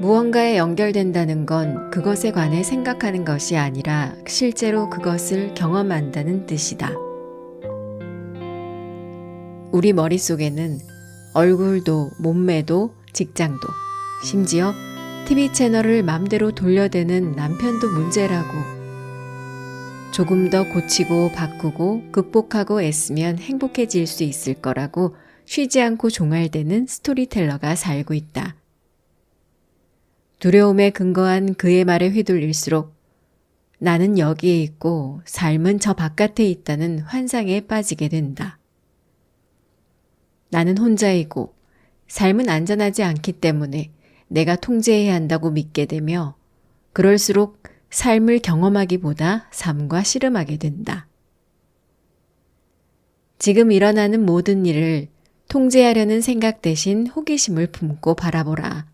무언가에 연결된다는 건 그것에 관해 생각하는 것이 아니라 실제로 그것을 경험한다는 뜻이다. 우리 머릿속에는 얼굴도 몸매도 직장도 심지어 TV 채널을 맘대로 돌려대는 남편도 문제라고, 조금 더 고치고 바꾸고 극복하고 애쓰면 행복해질 수 있을 거라고 쉬지 않고 종알대는 스토리텔러가 살고 있다. 두려움에 근거한 그의 말에 휘둘릴수록 나는 여기에 있고 삶은 저 바깥에 있다는 환상에 빠지게 된다. 나는 혼자이고 삶은 안전하지 않기 때문에 내가 통제해야 한다고 믿게 되며, 그럴수록 삶을 경험하기보다 삶과 씨름하게 된다. 지금 일어나는 모든 일을 통제하려는 생각 대신 호기심을 품고 바라보라.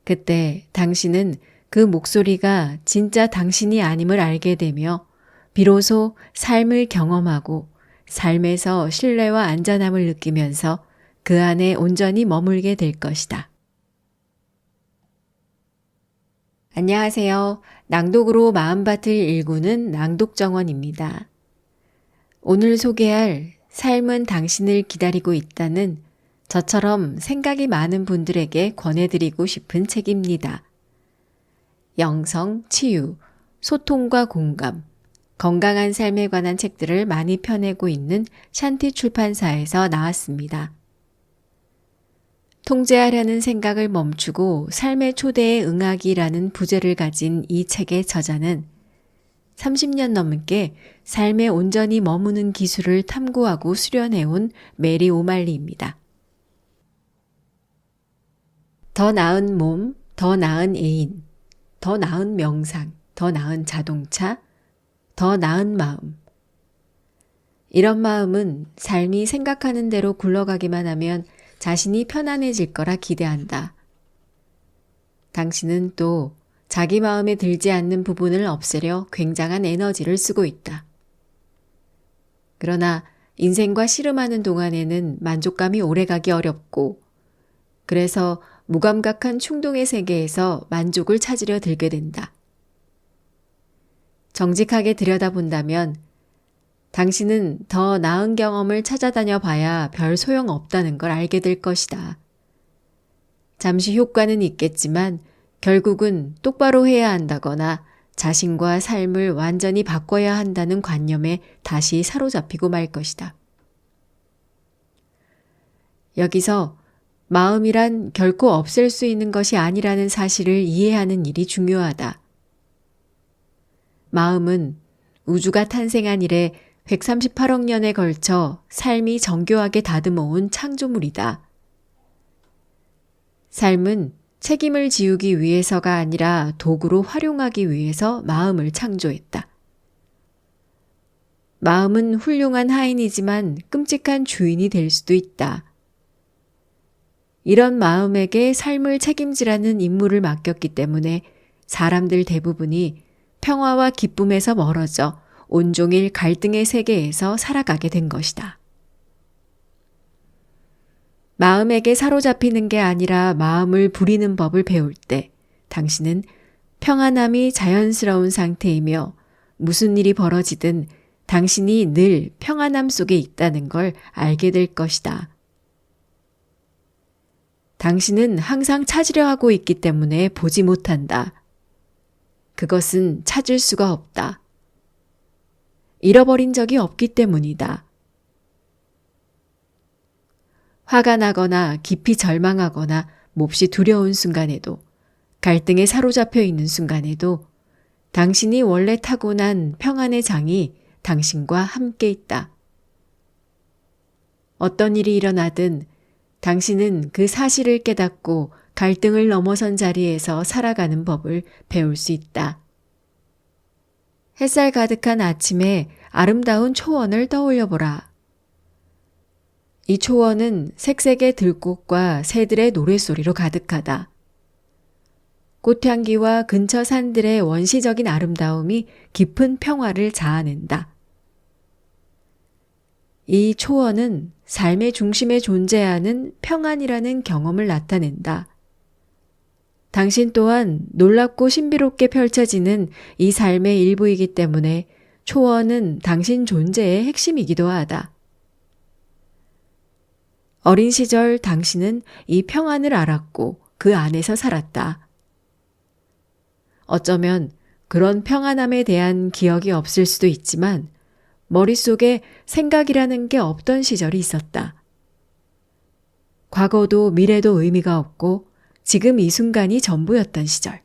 그때 당신은 그 목소리가 진짜 당신이 아님을 알게 되며 비로소 삶을 경험하고 삶에서 신뢰와 안전함을 느끼면서 그 안에 온전히 머물게 될 것이다. 안녕하세요. 낭독으로 마음밭을 일구는 낭독정원입니다. 오늘 소개할 삶은 당신을 기다리고 있다는 저처럼 생각이 많은 분들에게 권해드리고 싶은 책입니다. 영성, 치유, 소통과 공감, 건강한 삶에 관한 책들을 많이 펴내고 있는 샨티 출판사에서 나왔습니다. 통제하려는 생각을 멈추고 삶의 초대에 응하기라는 부제를 가진 이 책의 저자는 30년 넘게 삶에 온전히 머무는 기술을 탐구하고 수련해온 메리 오말리입니다. 더 나은 몸, 더 나은 애인, 더 나은 명상, 더 나은 자동차, 더 나은 마음. 이런 마음은 삶이 생각하는 대로 굴러가기만 하면 자신이 편안해질 거라 기대한다. 당신은 또 자기 마음에 들지 않는 부분을 없애려 굉장한 에너지를 쓰고 있다. 그러나 인생과 씨름하는 동안에는 만족감이 오래가기 어렵고, 그래서 무감각한 충동의 세계에서 만족을 찾으려 들게 된다. 정직하게 들여다본다면 당신은 더 나은 경험을 찾아다녀 봐야 별 소용없다는 걸 알게 될 것이다. 잠시 효과는 있겠지만 결국은 똑바로 해야 한다거나 자신과 삶을 완전히 바꿔야 한다는 관념에 다시 사로잡히고 말 것이다. 여기서 마음이란 결코 없앨 수 있는 것이 아니라는 사실을 이해하는 일이 중요하다. 마음은 우주가 탄생한 이래 138억 년에 걸쳐 삶이 정교하게 다듬어온 창조물이다. 삶은 책임을 지우기 위해서가 아니라 도구로 활용하기 위해서 마음을 창조했다. 마음은 훌륭한 하인이지만 끔찍한 주인이 될 수도 있다. 이런 마음에게 삶을 책임지라는 임무를 맡겼기 때문에 사람들 대부분이 평화와 기쁨에서 멀어져 온종일 갈등의 세계에서 살아가게 된 것이다. 마음에게 사로잡히는 게 아니라 마음을 부리는 법을 배울 때 당신은 평안함이 자연스러운 상태이며 무슨 일이 벌어지든 당신이 늘 평안함 속에 있다는 걸 알게 될 것이다. 당신은 항상 찾으려 하고 있기 때문에 보지 못한다. 그것은 찾을 수가 없다. 잃어버린 적이 없기 때문이다. 화가 나거나 깊이 절망하거나 몹시 두려운 순간에도, 갈등에 사로잡혀 있는 순간에도 당신이 원래 타고난 평안의 장이 당신과 함께 있다. 어떤 일이 일어나든 당신은 그 사실을 깨닫고 갈등을 넘어선 자리에서 살아가는 법을 배울 수 있다. 햇살 가득한 아침에 아름다운 초원을 떠올려보라. 이 초원은 색색의 들꽃과 새들의 노랫소리로 가득하다. 꽃향기와 근처 산들의 원시적인 아름다움이 깊은 평화를 자아낸다. 이 초원은 삶의 중심에 존재하는 평안이라는 경험을 나타낸다. 당신 또한 놀랍고 신비롭게 펼쳐지는 이 삶의 일부이기 때문에 초원은 당신 존재의 핵심이기도 하다. 어린 시절 당신은 이 평안을 알았고 그 안에서 살았다. 어쩌면 그런 평안함에 대한 기억이 없을 수도 있지만 머릿속에 생각이라는 게 없던 시절이 있었다. 과거도 미래도 의미가 없고 지금 이 순간이 전부였던 시절.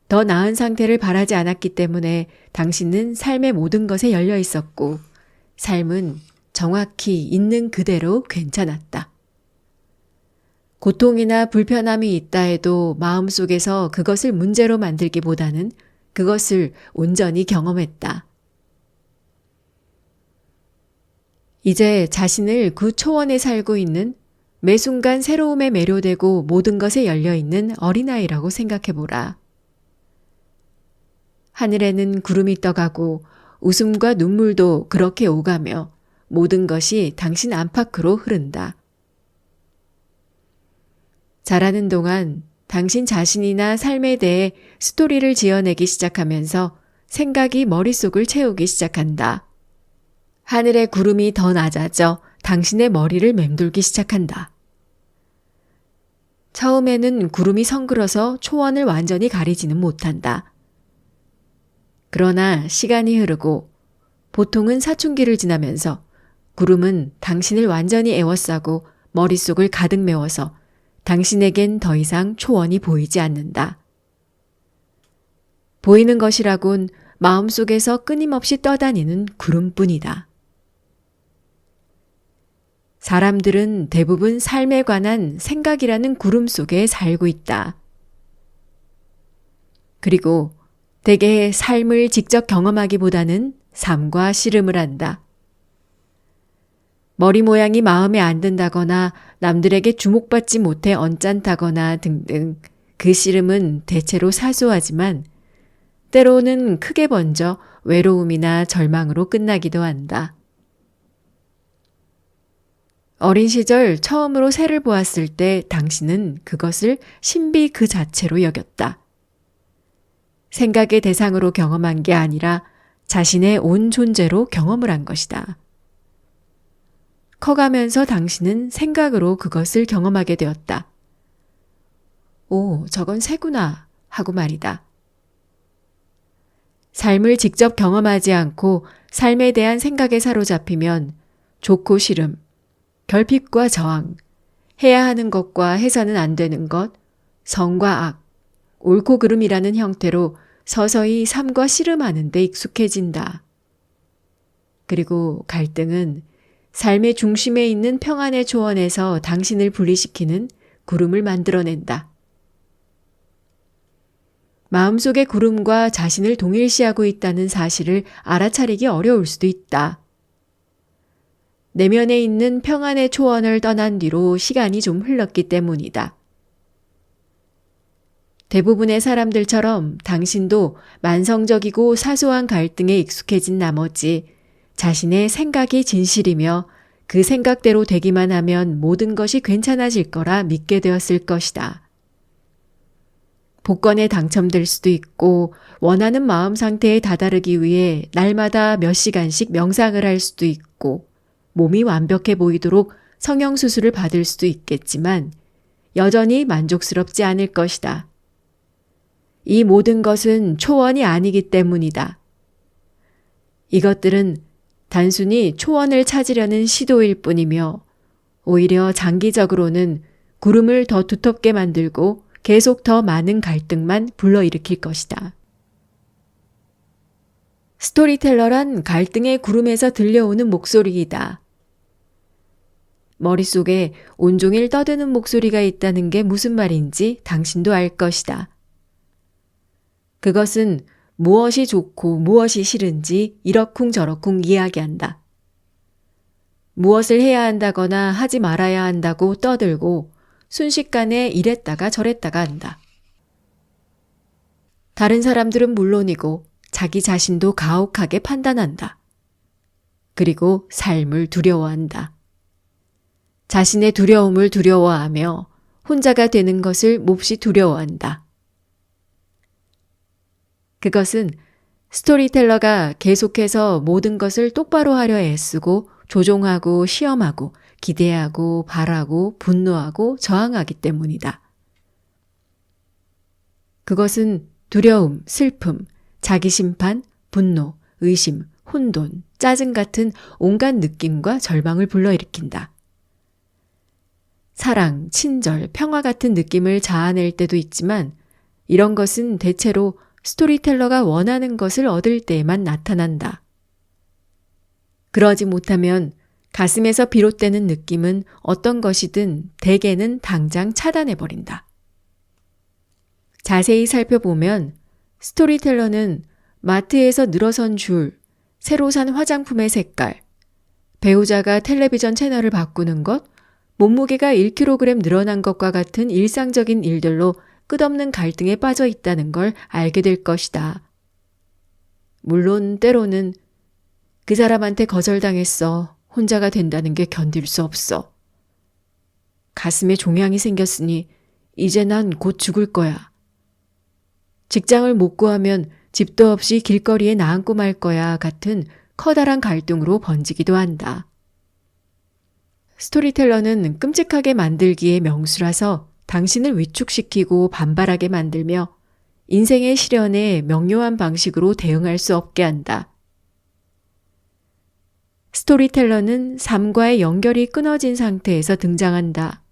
더 나은 상태를 바라지 않았기 때문에 당신은 삶의 모든 것에 열려 있었고 삶은 정확히 있는 그대로 괜찮았다. 고통이나 불편함이 있다 해도 마음속에서 그것을 문제로 만들기보다는 그것을 온전히 경험했다. 이제 자신을 그 초원에 살고 있는 매 순간 새로움에 매료되고 모든 것에 열려있는 어린아이라고 생각해보라. 하늘에는 구름이 떠가고 웃음과 눈물도 그렇게 오가며 모든 것이 당신 안팎으로 흐른다. 자라는 동안 당신 자신이나 삶에 대해 스토리를 지어내기 시작하면서 생각이 머릿속을 채우기 시작한다. 하늘의 구름이 더 낮아져 당신의 머리를 맴돌기 시작한다. 처음에는 구름이 성글어서 초원을 완전히 가리지는 못한다. 그러나 시간이 흐르고 보통은 사춘기를 지나면서 구름은 당신을 완전히 에워싸고 머릿속을 가득 메워서 당신에겐 더 이상 초원이 보이지 않는다. 보이는 것이라곤 마음속에서 끊임없이 떠다니는 구름뿐이다. 사람들은 대부분 삶에 관한 생각이라는 구름 속에 살고 있다. 그리고 대개 삶을 직접 경험하기보다는 삶과 씨름을 한다. 머리 모양이 마음에 안 든다거나 남들에게 주목받지 못해 언짢다거나 등등 그 씨름은 대체로 사소하지만 때로는 크게 번져 외로움이나 절망으로 끝나기도 한다. 어린 시절 처음으로 새를 보았을 때 당신은 그것을 신비 그 자체로 여겼다. 생각의 대상으로 경험한 게 아니라 자신의 온 존재로 경험을 한 것이다. 커가면서 당신은 생각으로 그것을 경험하게 되었다. 오, 저건 새구나 하고 말이다. 삶을 직접 경험하지 않고 삶에 대한 생각에 사로잡히면 좋고 싫음, 결핍과 저항, 해야 하는 것과 해서는 안 되는 것, 성과 악, 옳고 그름이라는 형태로 서서히 삶과 씨름하는 데 익숙해진다. 그리고 갈등은 삶의 중심에 있는 평안의 초원에서 당신을 분리시키는 구름을 만들어낸다. 마음속의 구름과 자신을 동일시하고 있다는 사실을 알아차리기 어려울 수도 있다. 내면에 있는 평안의 초원을 떠난 뒤로 시간이 좀 흘렀기 때문이다. 대부분의 사람들처럼 당신도 만성적이고 사소한 갈등에 익숙해진 나머지 자신의 생각이 진실이며 그 생각대로 되기만 하면 모든 것이 괜찮아질 거라 믿게 되었을 것이다. 복권에 당첨될 수도 있고 원하는 마음 상태에 다다르기 위해 날마다 몇 시간씩 명상을 할 수도 있고 몸이 완벽해 보이도록 성형수술을 받을 수도 있겠지만 여전히 만족스럽지 않을 것이다. 이 모든 것은 초원이 아니기 때문이다. 이것들은 단순히 초원을 찾으려는 시도일 뿐이며 오히려 장기적으로는 구름을 더 두텁게 만들고 계속 더 많은 갈등만 불러일으킬 것이다. 스토리텔러란 갈등의 구름에서 들려오는 목소리이다. 머릿속에 온종일 떠드는 목소리가 있다는 게 무슨 말인지 당신도 알 것이다. 그것은 무엇이 좋고 무엇이 싫은지 이러쿵저러쿵 이야기한다. 무엇을 해야 한다거나 하지 말아야 한다고 떠들고 순식간에 이랬다가 저랬다가 한다. 다른 사람들은 물론이고 자기 자신도 가혹하게 판단한다. 그리고 삶을 두려워한다. 자신의 두려움을 두려워하며 혼자가 되는 것을 몹시 두려워한다. 그것은 스토리텔러가 계속해서 모든 것을 똑바로 하려 애쓰고 조종하고 시험하고 기대하고 바라고 분노하고 저항하기 때문이다. 그것은 두려움, 슬픔, 자기심판, 분노, 의심, 혼돈, 짜증 같은 온갖 느낌과 절망을 불러일으킨다. 사랑, 친절, 평화 같은 느낌을 자아낼 때도 있지만 이런 것은 대체로 스토리텔러가 원하는 것을 얻을 때에만 나타난다. 그러지 못하면 가슴에서 비롯되는 느낌은 어떤 것이든 대개는 당장 차단해버린다. 자세히 살펴보면 스토리텔러는 마트에서 늘어선 줄, 새로 산 화장품의 색깔, 배우자가 텔레비전 채널을 바꾸는 것, 몸무게가 1kg 늘어난 것과 같은 일상적인 일들로 끝없는 갈등에 빠져 있다는 걸 알게 될 것이다. 물론 때로는 그 사람한테 거절당했어. 혼자가 된다는 게 견딜 수 없어. 가슴에 종양이 생겼으니 이제 난 곧 죽을 거야. 직장을 못 구하면 집도 없이 길거리에 나앉고 말 거야 같은 커다란 갈등으로 번지기도 한다. 스토리텔러는 끔찍하게 만들기에 명수라서 당신을 위축시키고 반발하게 만들며 인생의 시련에 명료한 방식으로 대응할 수 없게 한다. 스토리텔러는 삶과의 연결이 끊어진 상태에서 등장한다.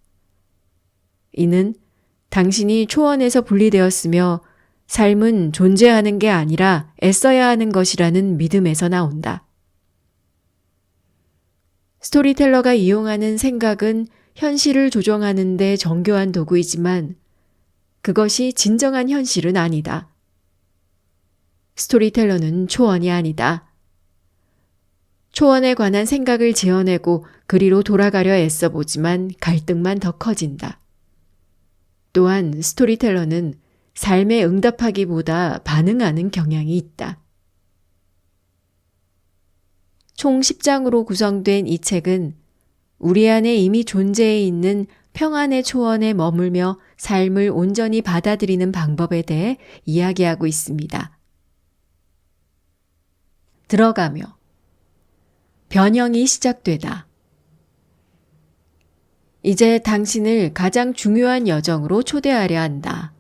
이는 당신이 초원에서 분리되었으며 삶은 존재하는 게 아니라 애써야 하는 것이라는 믿음에서 나온다. 스토리텔러가 이용하는 생각은 현실을 조정하는 데 정교한 도구이지만 그것이 진정한 현실은 아니다. 스토리텔러는 초원이 아니다. 초원에 관한 생각을 지어내고 그리로 돌아가려 애써보지만 갈등만 더 커진다. 또한 스토리텔러는 삶에 응답하기보다 반응하는 경향이 있다. 총 10장으로 구성된 이 책은 우리 안에 이미 존재해 있는 평안의 초원에 머물며 삶을 온전히 받아들이는 방법에 대해 이야기하고 있습니다. 들어가며 변형이 시작되다. 이제 당신을 가장 중요한 여정으로 초대하려 한다.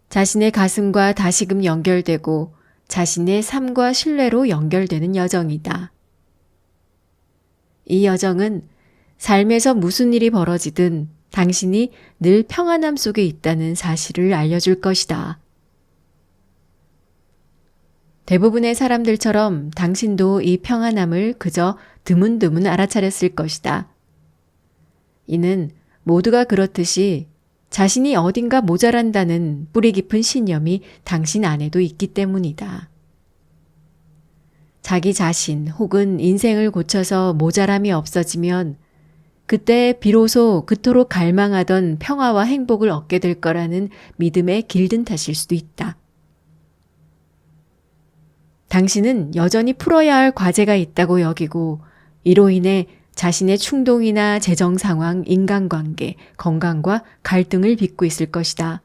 자신의 가슴과 다시금 연결되고 자신의 삶과 신뢰로 연결되는 여정이다. 이 여정은 삶에서 무슨 일이 벌어지든 당신이 늘 평안함 속에 있다는 사실을 알려줄 것이다. 대부분의 사람들처럼 당신도 이 평안함을 그저 드문드문 알아차렸을 것이다. 이는 모두가 그렇듯이 자신이 어딘가 모자란다는 뿌리 깊은 신념이 당신 안에도 있기 때문이다. 자기 자신 혹은 인생을 고쳐서 모자람이 없어지면 그때 비로소 그토록 갈망하던 평화와 행복을 얻게 될 거라는 믿음에 길든 탓일 수도 있다. 당신은 여전히 풀어야 할 과제가 있다고 여기고 이로 인해 자신의 충동이나 재정 상황, 인간관계, 건강과 갈등을 빚고 있을 것이다.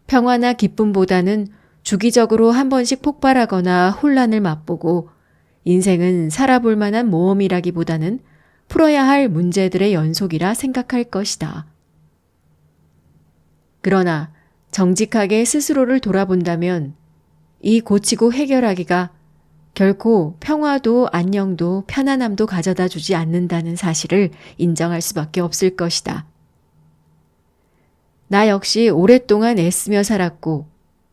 평화나 기쁨보다는 주기적으로 한 번씩 폭발하거나 혼란을 맛보고 인생은 살아볼 만한 모험이라기보다는 풀어야 할 문제들의 연속이라 생각할 것이다. 그러나 정직하게 스스로를 돌아본다면 이 고치고 해결하기가 결코 평화도 안녕도 편안함도 가져다 주지 않는다는 사실을 인정할 수밖에 없을 것이다. 나 역시 오랫동안 애쓰며 살았고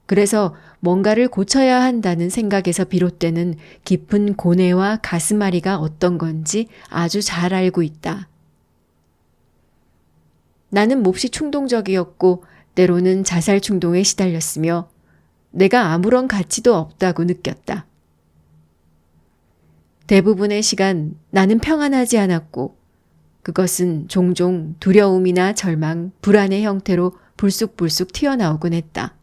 그래서 뭔가를 고쳐야 한다는 생각에서 비롯되는 깊은 고뇌와 가슴앓이가 어떤 건지 아주 잘 알고 있다. 나는 몹시 충동적이었고 때로는 자살 충동에 시달렸으며 내가 아무런 가치도 없다고 느꼈다. 대부분의 시간 나는 평안하지 않았고 그것은 종종 두려움이나 절망, 불안의 형태로 불쑥불쑥 튀어나오곤 했다.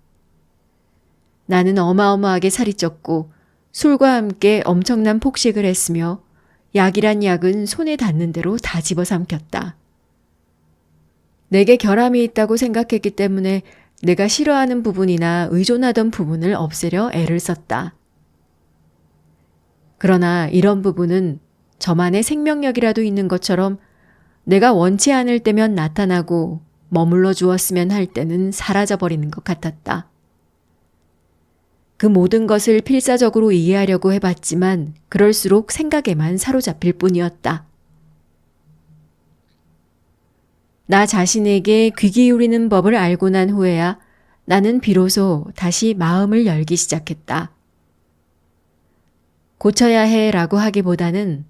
나는 어마어마하게 살이 쪘고 술과 함께 엄청난 폭식을 했으며 약이란 약은 손에 닿는 대로 다 집어삼켰다. 내게 결함이 있다고 생각했기 때문에 내가 싫어하는 부분이나 의존하던 부분을 없애려 애를 썼다. 그러나 이런 부분은 저만의 생명력이라도 있는 것처럼 내가 원치 않을 때면 나타나고 머물러 주었으면 할 때는 사라져버리는 것 같았다. 그 모든 것을 필사적으로 이해하려고 해봤지만 그럴수록 생각에만 사로잡힐 뿐이었다. 나 자신에게 귀 기울이는 법을 알고 난 후에야 나는 비로소 다시 마음을 열기 시작했다. 고쳐야 해라고 하기보다는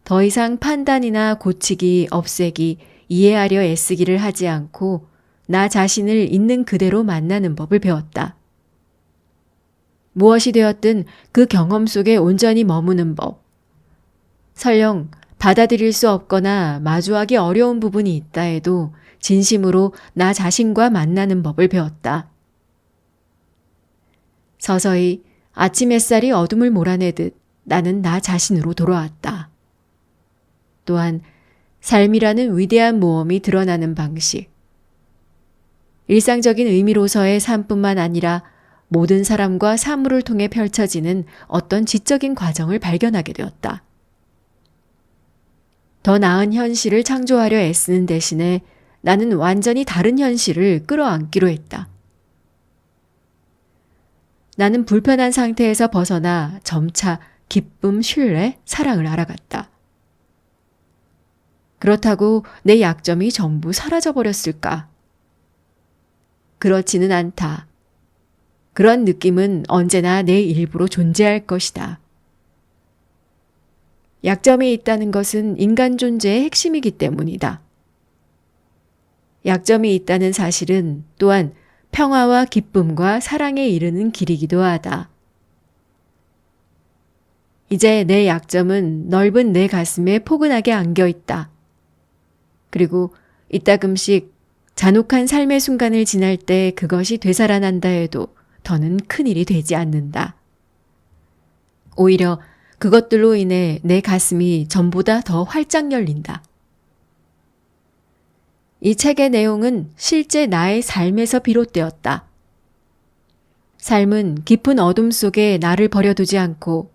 더 이상 판단이나 고치기, 없애기, 이해하려 애쓰기를 하지 않고 나 자신을 있는 그대로 만나는 법을 배웠다. 무엇이 되었든 그 경험 속에 온전히 머무는 법. 설령 받아들일 수 없거나 마주하기 어려운 부분이 있다 해도 진심으로 나 자신과 만나는 법을 배웠다. 서서히 아침 햇살이 어둠을 몰아내듯 나는 나 자신으로 돌아왔다. 또한 삶이라는 위대한 모험이 드러나는 방식. 일상적인 의미로서의 삶뿐만 아니라 모든 사람과 사물을 통해 펼쳐지는 어떤 지적인 과정을 발견하게 되었다. 더 나은 현실을 창조하려 애쓰는 대신에 나는 완전히 다른 현실을 끌어안기로 했다. 나는 불편한 상태에서 벗어나 점차 기쁨, 신뢰, 사랑을 알아갔다. 그렇다고 내 약점이 전부 사라져버렸을까? 그렇지는 않다. 그런 느낌은 언제나 내 일부로 존재할 것이다. 약점이 있다는 것은 인간 존재의 핵심이기 때문이다. 약점이 있다는 사실은 또한 평화와 기쁨과 사랑에 이르는 길이기도 하다. 이제 내 약점은 넓은 내 가슴에 포근하게 안겨 있다. 그리고 이따금씩 잔혹한 삶의 순간을 지날 때 그것이 되살아난다 해도 더는 큰일이 되지 않는다. 오히려 그것들로 인해 내 가슴이 전보다 더 활짝 열린다. 이 책의 내용은 실제 나의 삶에서 비롯되었다. 삶은 깊은 어둠 속에 나를 버려두지 않고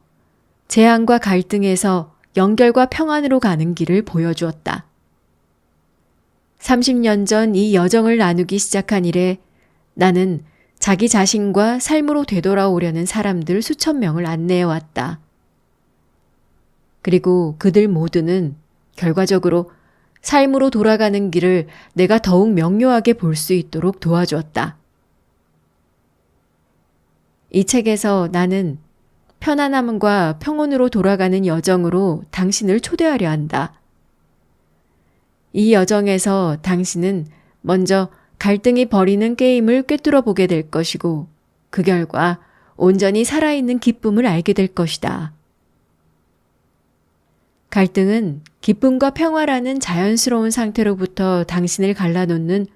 재앙과 갈등에서 연결과 평안으로 가는 길을 보여주었다. 30년 전 이 여정을 나누기 시작한 이래 나는 자기 자신과 삶으로 되돌아오려는 사람들 수천 명을 안내해왔다. 그리고 그들 모두는 결과적으로 삶으로 돌아가는 길을 내가 더욱 명료하게 볼 수 있도록 도와주었다. 이 책에서 나는 편안함과 평온으로 돌아가는 여정으로 당신을 초대하려 한다. 이 여정에서 당신은 먼저 갈등이 벌이는 게임을 꿰뚫어 보게 될 것이고 그 결과 온전히 살아있는 기쁨을 알게 될 것이다. 갈등은 기쁨과 평화라는 자연스러운 상태로부터 당신을 갈라놓는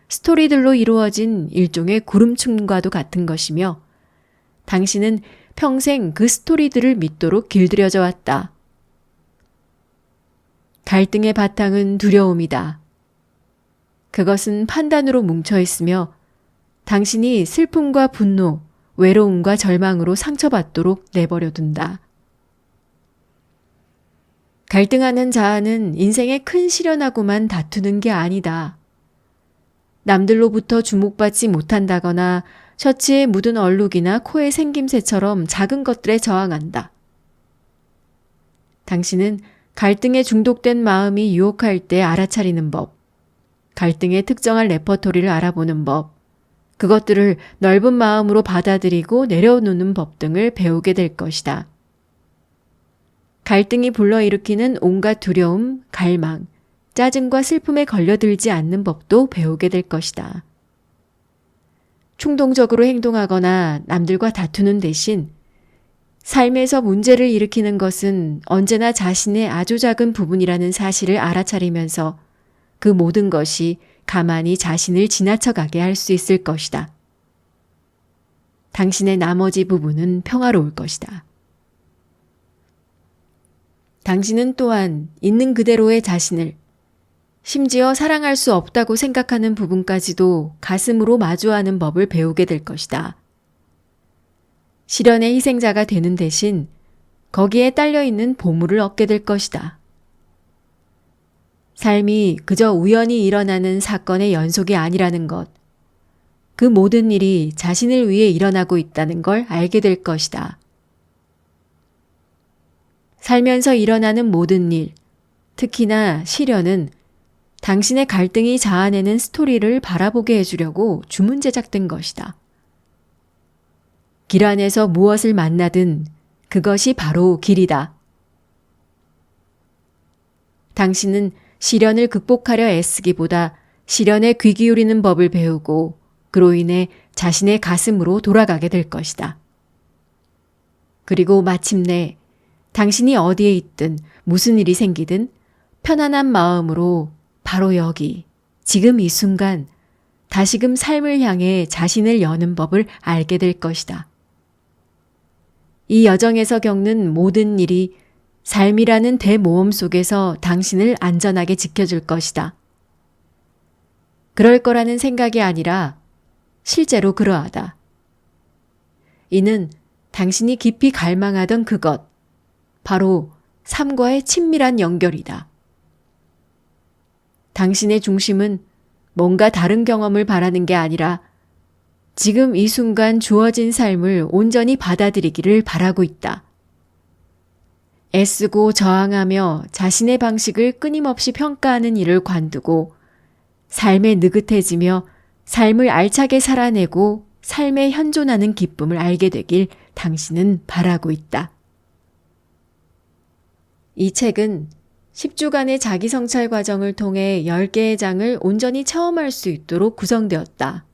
스토리들로 이루어진 일종의 구름춤과도 같은 것이며 당신은 평생 그 스토리들을 믿도록 길들여져 왔다. 갈등의 바탕은 두려움이다. 그것은 판단으로 뭉쳐 있으며 당신이 슬픔과 분노, 외로움과 절망으로 상처받도록 내버려 둔다. 갈등하는 자아는 인생의 큰 시련하고만 다투는 게 아니다. 남들로부터 주목받지 못한다거나 셔츠에 묻은 얼룩이나 코의 생김새처럼 작은 것들에 저항한다. 당신은 갈등에 중독된 마음이 유혹할 때 알아차리는 법, 갈등의 특정한 레퍼토리를 알아보는 법, 그것들을 넓은 마음으로 받아들이고 내려놓는 법 등을 배우게 될 것이다. 갈등이 불러일으키는 온갖 두려움, 갈망, 짜증과 슬픔에 걸려들지 않는 법도 배우게 될 것이다. 충동적으로 행동하거나 남들과 다투는 대신 삶에서 문제를 일으키는 것은 언제나 자신의 아주 작은 부분이라는 사실을 알아차리면서 그 모든 것이 가만히 자신을 지나쳐가게 할 수 있을 것이다. 당신의 나머지 부분은 평화로울 것이다. 당신은 또한 있는 그대로의 자신을 심지어 사랑할 수 없다고 생각하는 부분까지도 가슴으로 마주하는 법을 배우게 될 것이다. 실현의 희생자가 되는 대신 거기에 딸려있는 보물을 얻게 될 것이다. 삶이 그저 우연히 일어나는 사건의 연속이 아니라는 것, 그 모든 일이 자신을 위해 일어나고 있다는 걸 알게 될 것이다. 살면서 일어나는 모든 일, 특히나 시련은 당신의 갈등이 자아내는 스토리를 바라보게 해주려고 주문 제작된 것이다. 길 안에서 무엇을 만나든 그것이 바로 길이다. 당신은 시련을 극복하려 애쓰기보다 시련에 귀 기울이는 법을 배우고 그로 인해 자신의 가슴으로 돌아가게 될 것이다. 그리고 마침내 당신이 어디에 있든 무슨 일이 생기든 편안한 마음으로 바로 여기, 지금 이 순간 다시금 삶을 향해 자신을 여는 법을 알게 될 것이다. 이 여정에서 겪는 모든 일이 삶이라는 대모험 속에서 당신을 안전하게 지켜줄 것이다. 그럴 거라는 생각이 아니라 실제로 그러하다. 이는 당신이 깊이 갈망하던 그것, 바로 삶과의 친밀한 연결이다. 당신의 중심은 뭔가 다른 경험을 바라는 게 아니라 지금 이 순간 주어진 삶을 온전히 받아들이기를 바라고 있다. 애쓰고 저항하며 자신의 방식을 끊임없이 평가하는 일을 관두고 삶에 느긋해지며 삶을 알차게 살아내고 삶에 현존하는 기쁨을 알게 되길 당신은 바라고 있다. 이 책은 10주간의 자기 성찰 과정을 통해 10개의 장을 온전히 체험할 수 있도록 구성되었다.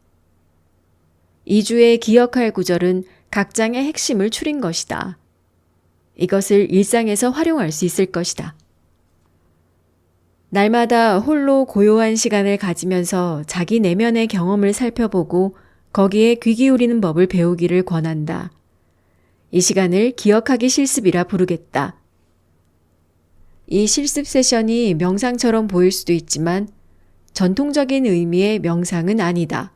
2주의 기억할 구절은 각 장의 핵심을 추린 것이다. 이것을 일상에서 활용할 수 있을 것이다. 날마다 홀로 고요한 시간을 가지면서 자기 내면의 경험을 살펴보고 거기에 귀 기울이는 법을 배우기를 권한다. 이 시간을 기억하기 실습이라 부르겠다. 이 실습 세션이 명상처럼 보일 수도 있지만 전통적인 의미의 명상은 아니다.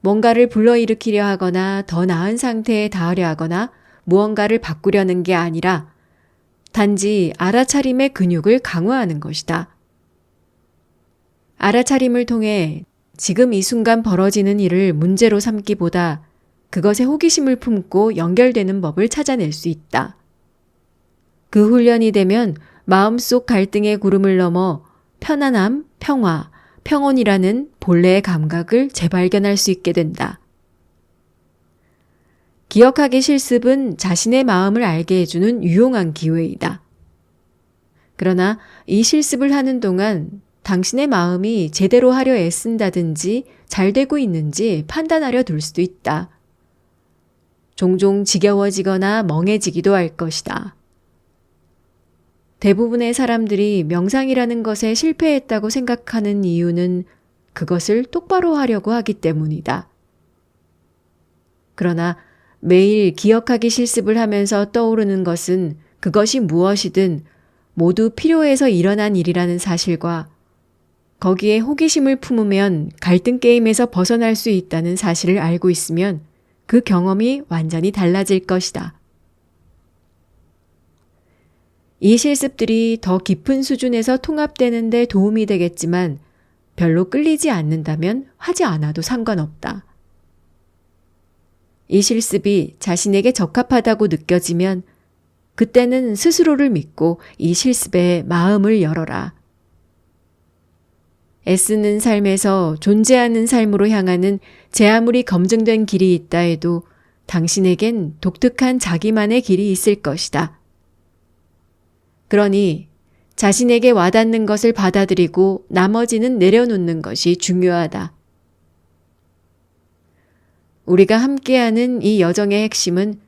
뭔가를 불러일으키려 하거나 더 나은 상태에 닿으려 하거나 무언가를 바꾸려는 게 아니라 단지 알아차림의 근육을 강화하는 것이다. 알아차림을 통해 지금 이 순간 벌어지는 일을 문제로 삼기보다 그것에 호기심을 품고 연결되는 법을 찾아낼 수 있다. 그 훈련이 되면 마음속 갈등의 구름을 넘어 편안함, 평화, 평온이라는 본래의 감각을 재발견할 수 있게 된다. 기억하기 실습은 자신의 마음을 알게 해주는 유용한 기회이다. 그러나 이 실습을 하는 동안 당신의 마음이 제대로 하려 애쓴다든지 잘 되고 있는지 판단하려 들 수도 있다. 종종 지겨워지거나 멍해지기도 할 것이다. 대부분의 사람들이 명상이라는 것에 실패했다고 생각하는 이유는 그것을 똑바로 하려고 하기 때문이다. 그러나 매일 기억하기 실습을 하면서 떠오르는 것은 그것이 무엇이든 모두 필요해서 일어난 일이라는 사실과 거기에 호기심을 품으면 갈등 게임에서 벗어날 수 있다는 사실을 알고 있으면 그 경험이 완전히 달라질 것이다. 이 실습들이 더 깊은 수준에서 통합되는 데 도움이 되겠지만 별로 끌리지 않는다면 하지 않아도 상관없다. 이 실습이 자신에게 적합하다고 느껴지면 그때는 스스로를 믿고 이 실습에 마음을 열어라. 애쓰는 삶에서 존재하는 삶으로 향하는 제 아무리 검증된 길이 있다 해도 당신에겐 독특한 자기만의 길이 있을 것이다. 그러니 자신에게 와닿는 것을 받아들이고 나머지는 내려놓는 것이 중요하다. 우리가 함께하는 이 여정의 핵심은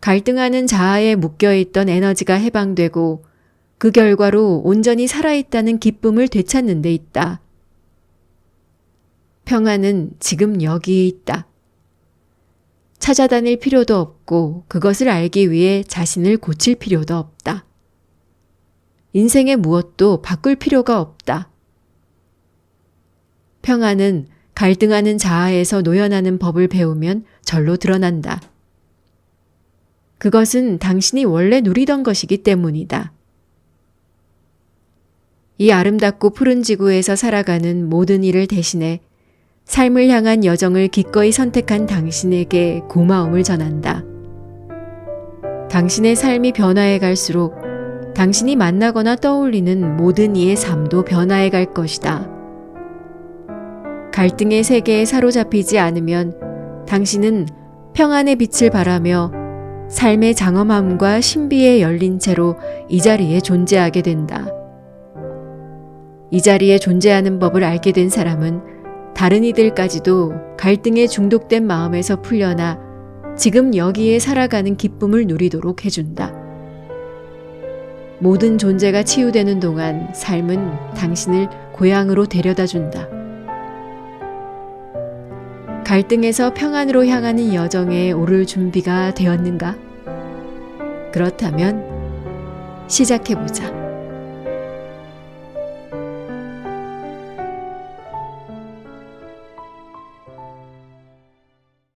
갈등하는 자아에 묶여있던 에너지가 해방되고 그 결과로 온전히 살아있다는 기쁨을 되찾는 데 있다. 평안은 지금 여기에 있다. 찾아다닐 필요도 없고 그것을 알기 위해 자신을 고칠 필요도 없다. 인생의 무엇도 바꿀 필요가 없다. 평안은 갈등하는 자아에서 노연하는 법을 배우면 절로 드러난다. 그것은 당신이 원래 누리던 것이기 때문이다. 이 아름답고 푸른 지구에서 살아가는 모든 일을 대신해 삶을 향한 여정을 기꺼이 선택한 당신에게 고마움을 전한다. 당신의 삶이 변화해 갈수록 당신이 만나거나 떠올리는 모든 이의 삶도 변화해 갈 것이다. 갈등의 세계에 사로잡히지 않으면 당신은 평안의 빛을 바라며 삶의 장엄함과 신비에 열린 채로 이 자리에 존재하게 된다. 이 자리에 존재하는 법을 알게 된 사람은 다른 이들까지도 갈등에 중독된 마음에서 풀려나 지금 여기에 살아가는 기쁨을 누리도록 해준다. 모든 존재가 치유되는 동안 삶은 당신을 고향으로 데려다 준다. 갈등에서 평안으로 향하는 여정에 오를 준비가 되었는가? 그렇다면 시작해보자.